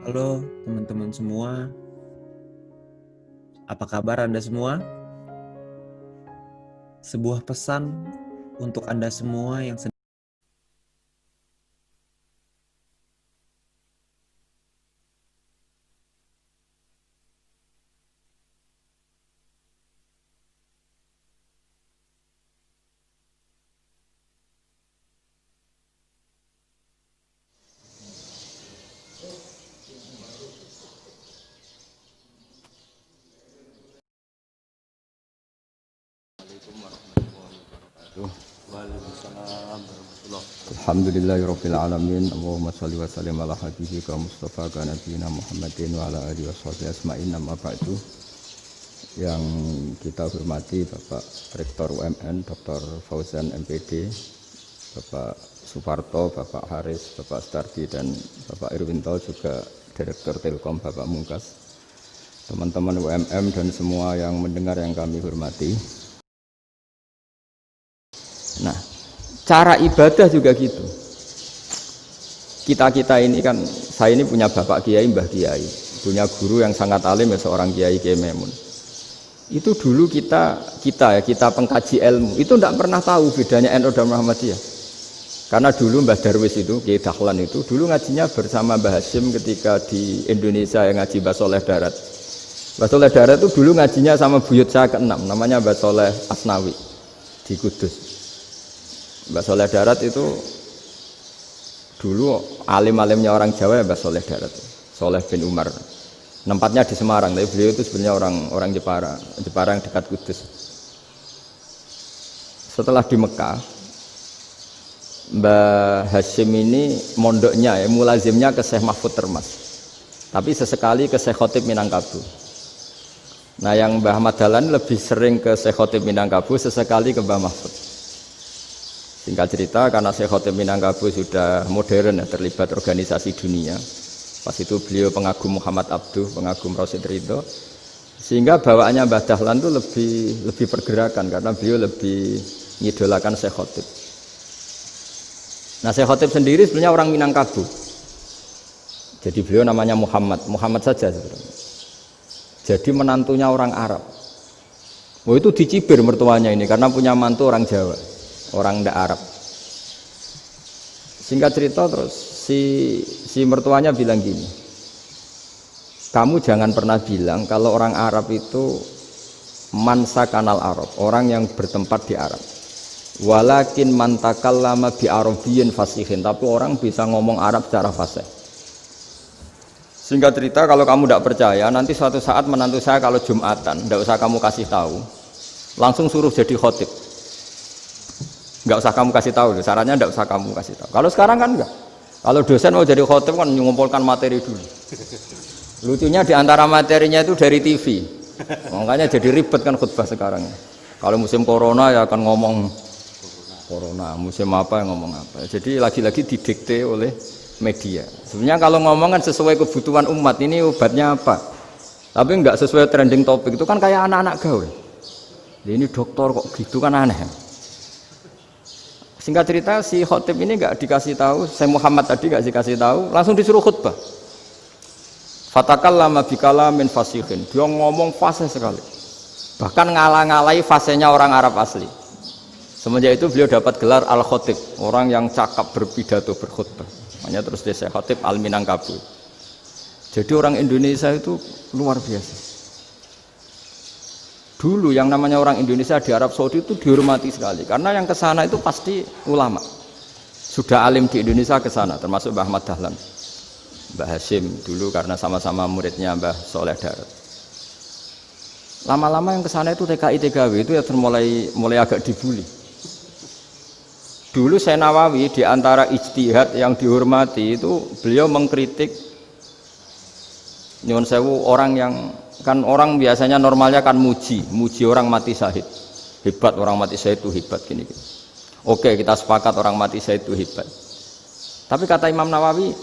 Halo teman-teman semua, apa kabar Anda semua? Sebuah pesan untuk Anda semua yang sedang Alhamdulillahirabbil alamin. Allahumma shalli wa sallim ala habibika Mustafa ka nabiyina Muhammadin wa ala alihi washabihi asma'in. Amma ba'du. Yang kita hormati Bapak Rektor UMN Dr. Fauzan MPD, Bapak Suparto, Bapak Haris, Bapak Stardi dan Bapak Irwinto, juga Direktur Telkom Bapak Mungkas, teman-teman UMM dan semua yang mendengar yang kami hormati. Nah, cara ibadah juga gitu. Kita ini kan, saya ini punya bapak kiai, mbah kiai, punya guru yang sangat alim ya, seorang kiai Memun. Itu dulu kita pengkaji ilmu, itu tidak pernah tahu bedanya NU dan Muhammadiyah. Karena dulu Mbah Darwis itu, Kiai Dahlan itu, dulu ngajinya bersama Mbah Hasyim ketika di Indonesia yang ngaji Mbah Soleh Darat. Mbah Soleh Darat itu dulu ngajinya sama buyut saya ke-6, namanya Mbah Soleh Asnawi di Kudus. Mbah Soleh Darat itu dulu alim-alimnya orang Jawa ya, Mbah Soleh Darat, Soleh bin Umar. Tempatnya di Semarang, tapi beliau itu sebenarnya orang Jepara yang dekat Kudus. Setelah di Mekah, Mbah Hasyim ini mondoknya ya, mulazimnya ke Syekh Mahfud Termas, tapi sesekali ke Syekh Khotib Minangkabau. Nah, yang Mbah Ahmad Dahlan lebih sering ke Syekh Khotib Minangkabau, sesekali ke Mbah Mahfud. Singkat cerita, karena Syekh Khotib Minangkabau sudah modern ya, terlibat organisasi dunia. Pas itu beliau pengagum Muhammad Abduh, pengagum Rasid Ridho, sehingga bawaannya Mbah Dahlan itu lebih pergerakan karena beliau lebih ngidolakan Syekh Khotib. Nah, Syekh Khotib sendiri sebenarnya orang Minangkabau. Jadi beliau namanya Muhammad saja sebenarnya. Jadi menantunya orang Arab. Oh, itu dicibir mertuanya ini karena punya mantu orang Jawa, orang ndak Arab. Singkat cerita terus si mertuanya bilang gini, kamu jangan pernah bilang kalau orang Arab itu mansa kanal Arab, orang yang bertempat di Arab. Walakin mantakallama bi arabiyyin fasihin, tapi orang bisa ngomong Arab secara fasih. Singkat cerita, kalau kamu tidak percaya, nanti suatu saat menantu saya kalau Jumatan, tidak usah kamu kasih tahu, langsung suruh jadi khotib. Nggak usah kamu kasih tahu, sarannya nggak usah kamu kasih tahu. Kalau sekarang kan enggak. Kalau dosen mau jadi khotib kan mengumpulkan materi dulu. Lucunya di antara materinya itu dari TV. Makanya jadi ribet kan khutbah sekarang. Kalau musim corona ya akan ngomong corona, musim apa yang ngomong apa. Jadi lagi-lagi didikte oleh media. Sebenarnya kalau ngomong kan sesuai kebutuhan umat, ini obatnya apa. Tapi enggak sesuai trending topik, itu kan kayak anak-anak gaul. Ini dokter kok gitu kan aneh. Singkat cerita, si khotib ini nggak dikasih tahu, saya Muhammad tadi nggak dikasih tahu, langsung disuruh khutbah. Fatakallama bikalamin fasihin, dia ngomong fasih sekali, bahkan ngalah-ngalahi fasihnya orang Arab asli. Semenjak itu beliau dapat gelar al-khotib, orang yang cakap berpidato berkhutbah. Makanya terus dia khotib al-Minangkabau. Jadi orang Indonesia itu luar biasa. Dulu yang namanya orang Indonesia di Arab Saudi itu dihormati sekali karena yang ke sana itu pasti ulama. Sudah alim di Indonesia ke sana, termasuk Mbah Ahmad Dahlan, Mbah Hasyim dulu karena sama-sama muridnya Mbah Soleh Darat. Lama-lama yang ke sana itu TKI TKW itu ya mulai agak dibully. Dulu Syekh Nawawi di antara ijtihad yang dihormati itu beliau mengkritik nyuwun sewu orang yang kan orang biasanya normalnya kan muji orang mati syahid, hebat orang mati syahid itu hebat gini. Oke, kita sepakat orang mati syahid itu hebat. Tapi kata Imam Nawawi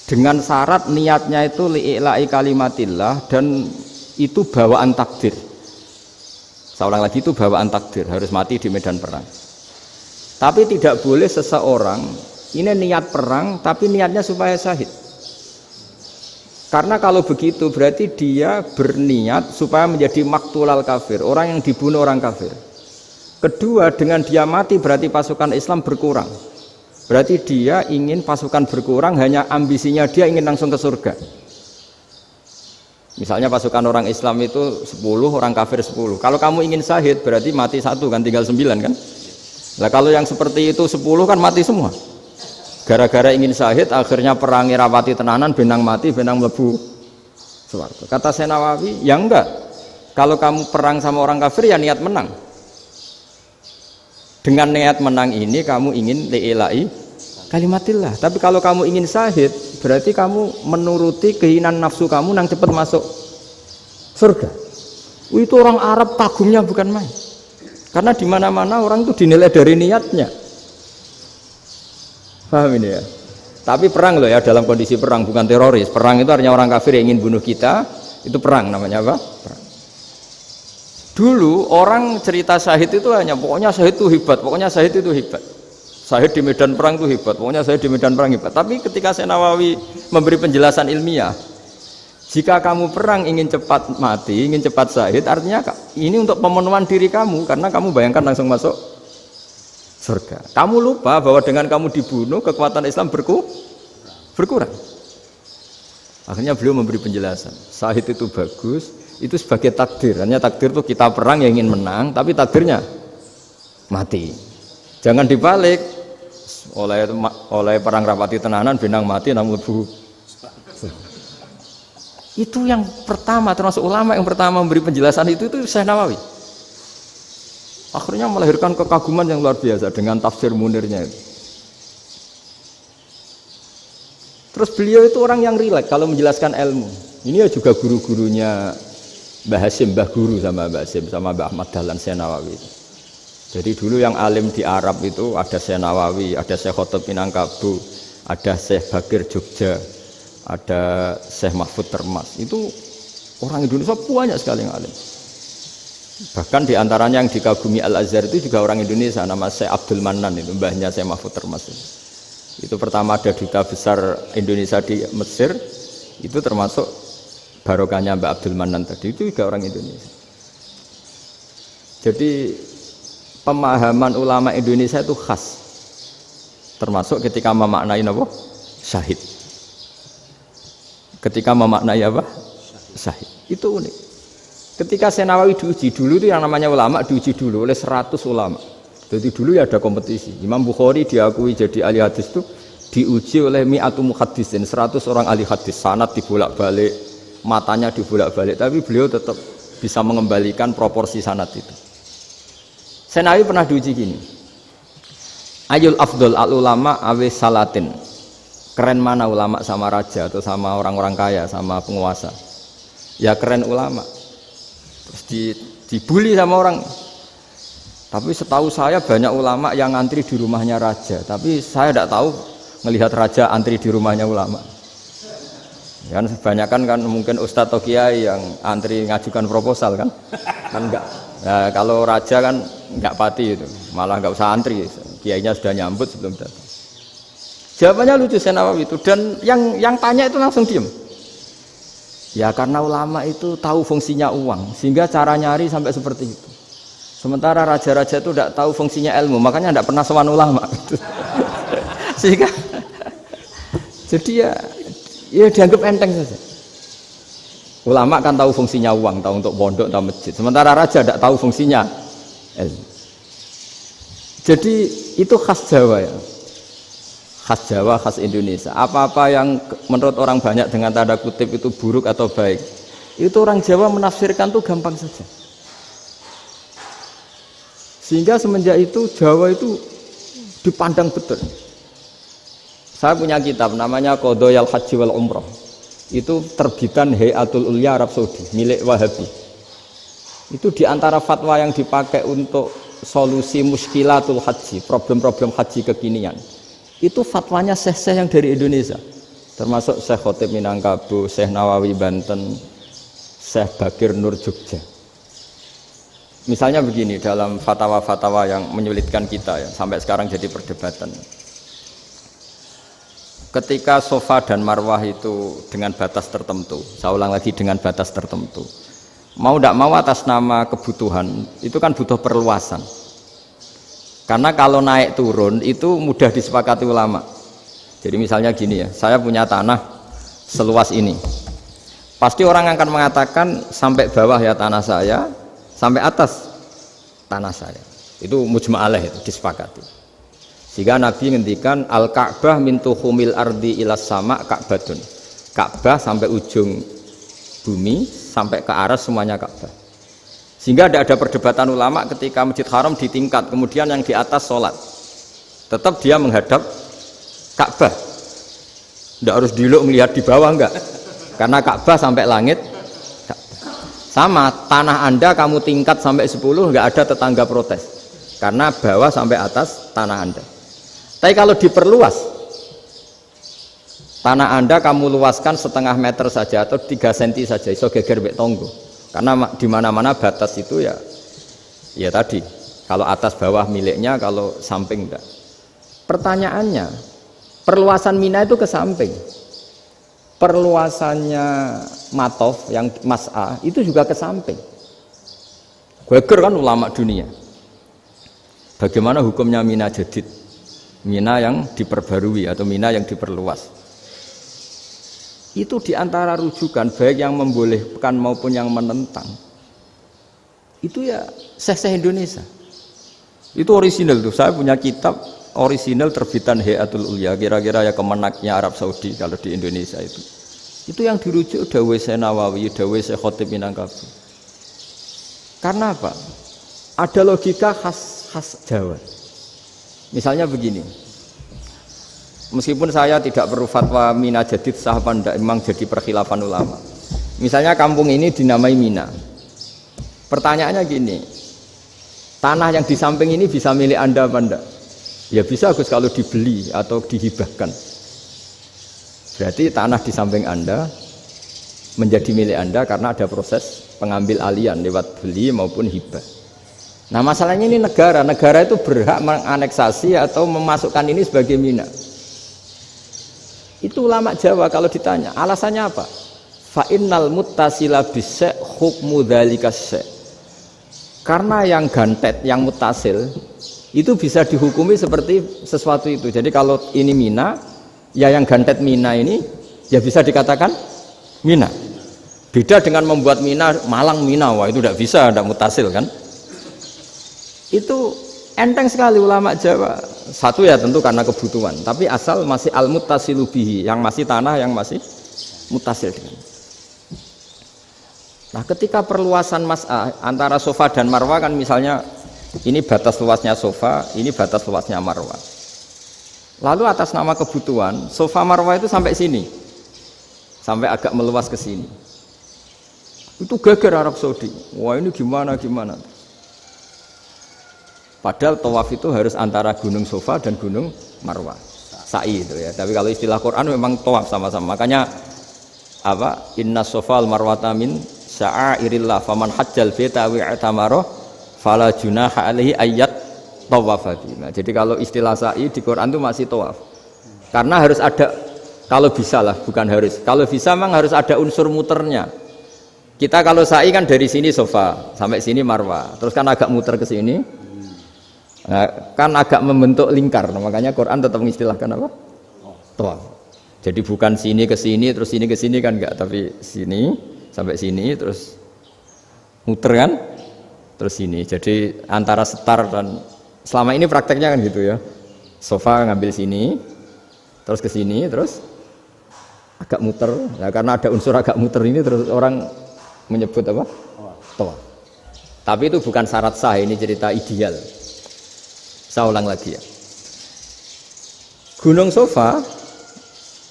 dengan syarat niatnya itu li'ila'i kalimatillah dan itu bawaan takdir. Saya ulang lagi, itu bawaan takdir, harus mati di medan perang. Tapi tidak boleh seseorang ini niat perang tapi niatnya supaya syahid. Karena kalau begitu berarti dia berniat supaya menjadi maktulal kafir, orang yang dibunuh orang kafir. Kedua, dengan dia mati berarti pasukan Islam berkurang. Berarti dia ingin pasukan berkurang, hanya ambisinya dia ingin langsung ke surga. Misalnya pasukan orang Islam itu 10, orang kafir 10. Kalau kamu ingin syahid berarti mati 1 kan, tinggal 9 kan. Nah kalau yang seperti itu 10 kan mati semua. Gara-gara ingin syahid akhirnya perangi rapati tenanan, benang mati, benang mlebu swarga. Kata Senawawi, ya enggak. Kalau kamu perang sama orang kafir ya niat menang. Dengan niat menang ini kamu ingin li'ilai kalimatillah. Tapi kalau kamu ingin syahid berarti kamu menuruti keinginan nafsu kamu yang cepat masuk surga. Itu orang Arab kagumnya bukan main. Karena di mana-mana orang itu dinilai dari niatnya. Paham ini ya? Tapi perang loh ya, dalam kondisi perang, bukan teroris. Perang itu artinya orang kafir yang ingin bunuh kita, itu perang namanya apa? Perang. Dulu orang cerita syahid itu hanya pokoknya syahid itu hebat, pokoknya syahid itu hebat. Syahid di medan perang itu hebat, pokoknya syahid di medan perang hebat. Tapi ketika Senawawi memberi penjelasan ilmiah, jika kamu perang ingin cepat mati, ingin cepat syahid, artinya ini untuk pemenuhan diri kamu, karena kamu bayangkan langsung masuk surga. Kamu lupa bahwa dengan kamu dibunuh kekuatan Islam berkurang. Akhirnya beliau memberi penjelasan. Syahid itu bagus, itu sebagai takdir. Hanya takdir itu kita perang yang ingin menang, tapi takdirnya mati. Jangan dibalik. Oleh perang rapati tenanan benang mati namun bu. Itu yang pertama, termasuk ulama yang pertama memberi penjelasan itu Syekh Nawawi. Akhirnya melahirkan kekaguman yang luar biasa dengan tafsir Munirnya itu. Terus beliau itu orang yang rileks kalau menjelaskan ilmu. Ini ya juga guru-gurunya Mbah Hasyim, Mbah Guru sama Mbah Hasyim sama Mbah Ahmad Dahlan Syekh Nawawi. Jadi dulu yang alim di Arab itu ada Syekh Nawawi, ada Syekh Khotib Minangkabau, ada Syekh Bakir Jogja, ada Syekh Mahfud Termas. Itu orang Indonesia banyak sekali yang alim. Bahkan diantaranya yang dikagumi Al-Azhar itu juga orang Indonesia, nama Syekh Abdul Manan, itu mbahnya Syekh Mahfud Termas. Itu pertama ada duta besar Indonesia di Mesir, itu termasuk barokahnya Mbak Abdul Manan tadi, itu juga orang Indonesia. Jadi pemahaman ulama Indonesia itu khas, termasuk ketika memaknai apa? Syahid. Ketika memaknai apa? Syahid. Itu unik. Ketika Senawawi diuji dulu itu yang namanya ulama diuji dulu oleh 100 ulama. Jadi dulu ya ada kompetisi. Imam Bukhari diakui jadi ahli hadis itu diuji oleh mi'atu muhaddisin, 100 orang ahli hadis, sanad dibolak-balik, matanya dibolak-balik, tapi beliau tetap bisa mengembalikan proporsi sanad itu. Senawawi pernah diuji gini. Ayul afdol al ulama awe salatin. Keren mana ulama sama raja atau sama orang-orang kaya sama penguasa? Ya keren ulama. Terus dibully sama orang. Tapi setahu saya banyak ulama yang antri di rumahnya raja, tapi saya tidak tahu melihat raja antri di rumahnya ulama. Kan kebanyakan kan mungkin ustadz atau kiai yang antri ngajukan proposal kan enggak. Nah, kalau raja kan enggak pati itu, malah enggak usah antri, kiainya sudah nyambut sebelum datang. Jawabannya lucu Senawawi itu, dan yang tanya itu langsung diem. Ya karena ulama itu tahu fungsinya uang, sehingga cara nyari sampai seperti itu. Sementara raja-raja itu tidak tahu fungsinya ilmu, makanya tidak pernah sowan ulama. Sehingga jadi ya dianggap enteng saja. Ulama kan tahu fungsinya uang, tahu untuk pondok, tahu masjid. Sementara raja tidak tahu fungsinya ilmu. Jadi itu khas Jawa ya. Khas Jawa, khas Indonesia. Apa-apa yang menurut orang banyak dengan tanda kutip itu buruk atau baik, itu orang Jawa menafsirkan tuh gampang saja. Sehingga semenjak itu Jawa itu dipandang betul. Saya punya kitab namanya Qadhayal Haji wal Umrah. Itu terbitan Hayatul Ulya Arab Saudi, milik Wahabi. Itu diantara fatwa yang dipakai untuk solusi muskilatul haji, problem-problem haji kekinian. Itu fatwanya syekh-syekh yang dari Indonesia, termasuk Syekh Khotib Minangkabau, Syekh Nawawi Banten, Syekh Bakir Nur Jogja. Misalnya begini, dalam fatwa-fatwa yang menyulitkan kita ya, sampai sekarang jadi perdebatan. ketika Safa dan Marwah itu dengan batas tertentu, saya ulang lagi dengan batas tertentu, mau tidak mau atas nama kebutuhan itu kan butuh perluasan, karena kalau naik turun itu mudah disepakati ulama. Jadi misalnya gini ya, saya punya tanah seluas ini, pasti orang akan mengatakan sampai bawah ya tanah saya, sampai atas tanah saya, itu mujma' alaih, itu disepakati. Sehingga Nabi ngendikan al-Ka'bah min tuhumil ardi ilas sama Ka'batun. Ka'bah sampai ujung bumi sampai ke aras semuanya Ka'bah. Sehingga tidak ada perdebatan ulama ketika Masjid Haram ditingkat, kemudian yang di atas sholat. Tetap dia menghadap Ka'bah. Tidak harus diluk melihat di bawah, enggak. Karena Ka'bah sampai langit. Sama, tanah Anda kamu tingkat sampai 10, enggak ada tetangga protes. Karena bawah sampai atas tanah Anda. Tapi kalau diperluas, tanah Anda kamu luaskan setengah meter saja atau 3 cm saja, iso geger mbek tonggo. Karena di mana-mana batas itu ya tadi, kalau atas bawah miliknya, kalau samping enggak. Pertanyaannya, perluasan Mina itu ke samping. Perluasannya Matof yang Mas'a itu juga ke samping. Geger kan ulama dunia. Bagaimana hukumnya Mina Jadid? Mina yang diperbarui atau Mina yang diperluas. Itu diantara rujukan baik yang membolehkan maupun yang menentang. Itu ya Syekh Indonesia. Itu orisinal tuh. Saya punya kitab orisinal terbitan Hayatul Ulya, kira-kira ya kemenaknya Arab Saudi kalau di Indonesia itu. Itu yang dirujuk dawuh Syekh Nawawi, dawuh Syekh Khatib Minangkabau. Karena apa? Ada logika khas Jawa. Misalnya begini, meskipun saya tidak perlu fatwa Mina Jadid sah apa enggak, memang jadi perkhilafan ulama. Misalnya kampung ini dinamai Mina. Pertanyaannya gini, tanah yang di samping ini bisa milik Anda apa enggak? Ya bisa Gus kalau dibeli atau dihibahkan. Berarti tanah di samping Anda menjadi milik Anda karena ada proses pengambil alian lewat beli maupun hibah. Nah masalahnya ini negara itu berhak menganeksasi atau memasukkan ini sebagai Mina. Itu ulama Jawa kalau ditanya, alasannya apa? Fa innal muttasila bis-syai' hukmu dzalika syai'. Karena yang gantet, yang mutasil itu bisa dihukumi seperti sesuatu itu. Jadi kalau ini Mina, ya yang gantet Mina ini ya bisa dikatakan Mina. Beda dengan membuat Mina Malang Mina, wah itu tidak bisa, tidak mutasil kan? Itu enteng sekali ulama Jawa. Satu ya tentu karena kebutuhan, tapi asal masih al-muttasilu bihi, yang masih tanah yang masih mutasil dengan. Nah, ketika perluasan Mas'ah antara Safa dan Marwah kan misalnya ini batas luasnya Safa, ini batas luasnya Marwah. Lalu atas nama kebutuhan, Safa Marwah itu sampai sini. Sampai agak meluas ke sini. Itu geger Arab Saudi. Wah, ini gimana? Padahal tawaf itu harus antara Gunung Safa dan Gunung Marwah. Sa'i itu ya. Tapi kalau istilah Quran memang tawaf sama-sama. Makanya apa? Inna Safa al Marwata min sya'airillah faman hajjal baita wa i'tamara fala junaha alaihi ayyat tawafa bima. Jadi kalau istilah sa'i di Quran itu masih tawaf. Karena harus ada, kalau bisa lah, bukan harus. Kalau bisa memang harus ada unsur muternya. Kita kalau sa'i kan dari sini Safa sampai sini Marwah. Terus kan agak muter ke sini. Nah, kan agak membentuk lingkar, nah, makanya Quran tetap mengistilahkan apa? Tawaf. Jadi bukan sini ke sini terus sini ke sini kan enggak, tapi sini sampai sini terus muter kan, terus sini. Jadi antara setar dan selama ini prakteknya kan gitu ya. Safa ngambil sini, terus ke sini, terus agak muter. Nah, karena ada unsur agak muter ini terus orang menyebut apa? Tawaf. Tapi itu bukan syarat sah, ini cerita ideal. Saya ulang lagi ya. Gunung Safa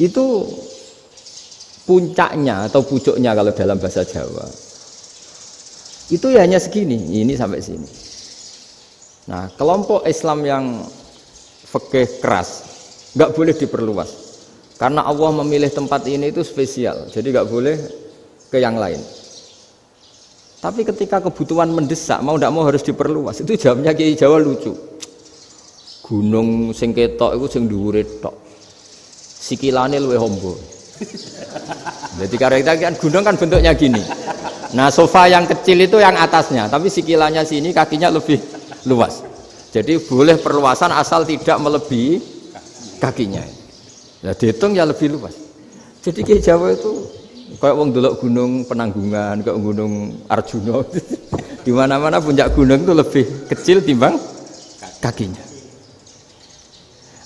itu puncaknya atau pucuknya kalau dalam bahasa Jawa itu ya hanya segini, ini sampai sini. Nah, kelompok Islam yang fikih keras nggak boleh diperluas karena Allah memilih tempat ini itu spesial, jadi nggak boleh ke yang lain. Tapi ketika kebutuhan mendesak, mau tidak mau harus diperluas. Itu jawabnya Kiai Jawa lucu. Gunung sing ketok itu sing dhuwure tok. sikilane luwih hombo. Jadi karena kita kan gunung kan bentuknya gini. Nah sofa yang kecil itu yang atasnya, tapi sikilannya sini kakinya lebih luas. Jadi boleh perluasan asal tidak melebihi kakinya. Ya dihitung ya lebih luas. Jadi Kiai Jawa itu kayak wong delok gunung Penanggungan, kayak gunung Arjuna. Di mana-mana puncak gunung itu lebih kecil timbang kakinya.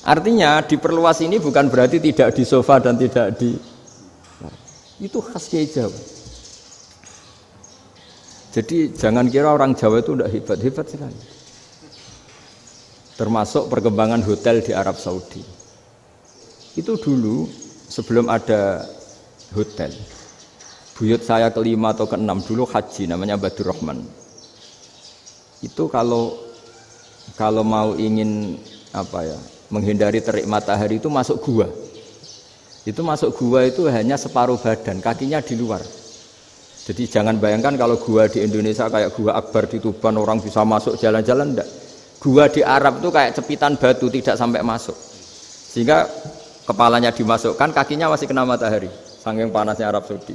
Artinya diperluas ini bukan berarti tidak di sofa dan tidak di itu khas Kiai Jawa. Jadi jangan kira orang Jawa itu tidak hebat sekali. Termasuk perkembangan hotel di Arab Saudi. Itu dulu sebelum ada hotel. Buyut saya kelima atau keenam dulu haji namanya Badur Rahman. Itu kalau mau ingin menghindari terik matahari itu masuk gua. Itu masuk gua itu hanya separuh badan, kakinya di luar. Jadi jangan bayangkan kalau gua di Indonesia kayak gua Akbar di Tuban orang bisa masuk jalan-jalan, enggak. Gua di Arab itu kayak cepitan batu tidak sampai masuk. Sehingga kepalanya dimasukkan, kakinya masih kena matahari. Saking panasnya Arab Saudi.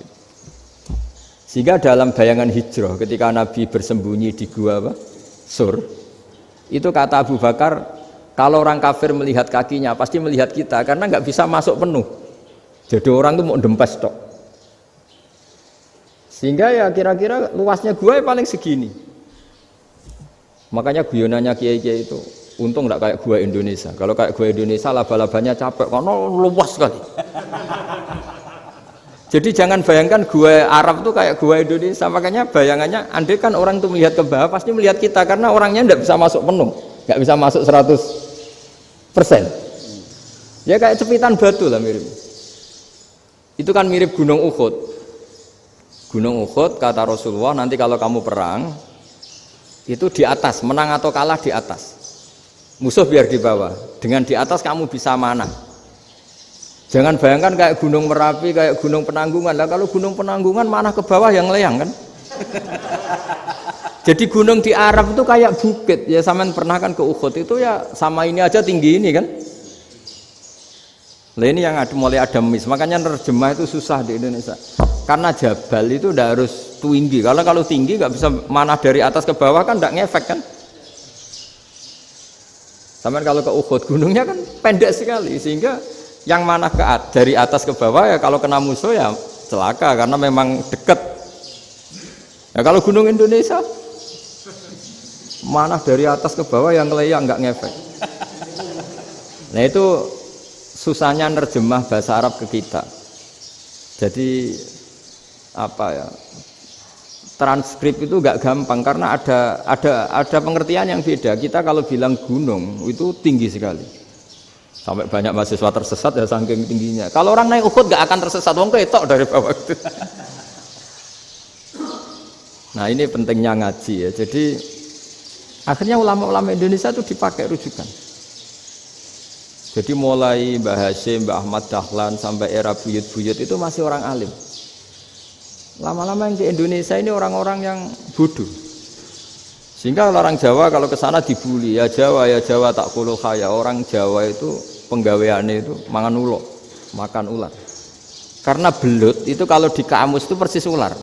Sehingga dalam bayangan hijrah ketika Nabi bersembunyi di gua Sur, itu kata Abu Bakar, kalau orang kafir melihat kakinya pasti melihat kita karena nggak bisa masuk penuh. Jadi orang itu mau dempes tok. Sehingga ya kira-kira luasnya gua paling segini. Makanya guyonannya kiai-kiai itu untung nggak kayak gua Indonesia. Kalau kayak gua Indonesia laba-labanya capek karena luas sekali. Jadi jangan bayangkan gua Arab tuh kayak gua Indonesia. Makanya bayangannya andai kan orang itu melihat ke bawah pasti melihat kita karena orangnya nggak bisa masuk penuh, nggak bisa masuk 100%. Ya kayak cepitan batu lah mirip. Itu kan mirip Gunung Uhud. Gunung Uhud kata Rasulullah nanti kalau kamu perang itu di atas, menang atau kalah di atas. Musuh biar di bawah. Dengan di atas kamu bisa manah. Jangan bayangkan kayak Gunung Merapi, kayak Gunung Penanggungan. Lah kalau Gunung Penanggungan manah ke bawah yang leyang kan. Jadi gunung di Arab itu kayak bukit. Ya sampean pernah kan ke Uhud itu ya sama ini aja tinggi ini kan. Lah ini yang mulai ada mis, makanya nerjemah itu susah di Indonesia. Karena jabal itu udah harus tinggi. Kalau tinggi nggak bisa manah dari atas ke bawah kan nggak ngefek kan. Sampai kalau ke Uhud gunungnya kan pendek sekali sehingga yang manah dari atas ke bawah ya kalau kena musuh ya celaka karena memang dekat. Ya kalau gunung Indonesia manah dari atas ke bawah yang keleyang nggak ngefek. Nah itu susahnya nerjemah bahasa Arab ke kita. Jadi transkrip itu nggak gampang karena ada pengertian yang beda. Kita kalau bilang gunung itu tinggi sekali, sampai banyak mahasiswa tersesat ya saking tingginya. Kalau orang naik Uhud nggak akan tersesat, wong ketok dari bawah itu. Nah ini pentingnya ngaji ya. Jadi akhirnya ulama-ulama Indonesia itu dipakai rujukan. Jadi mulai Mbah Hasyim, Mbah Ahmad Dahlan sampai era buyut-buyut itu masih orang alim. Lama-lama yang di Indonesia ini orang-orang yang bodoh. Sehingga orang Jawa kalau ke sana dibully, ya Jawa tak kuluh kaya. Orang Jawa itu penggaweannya itu makan ular. Karena belut itu kalau di kamus itu persis ular.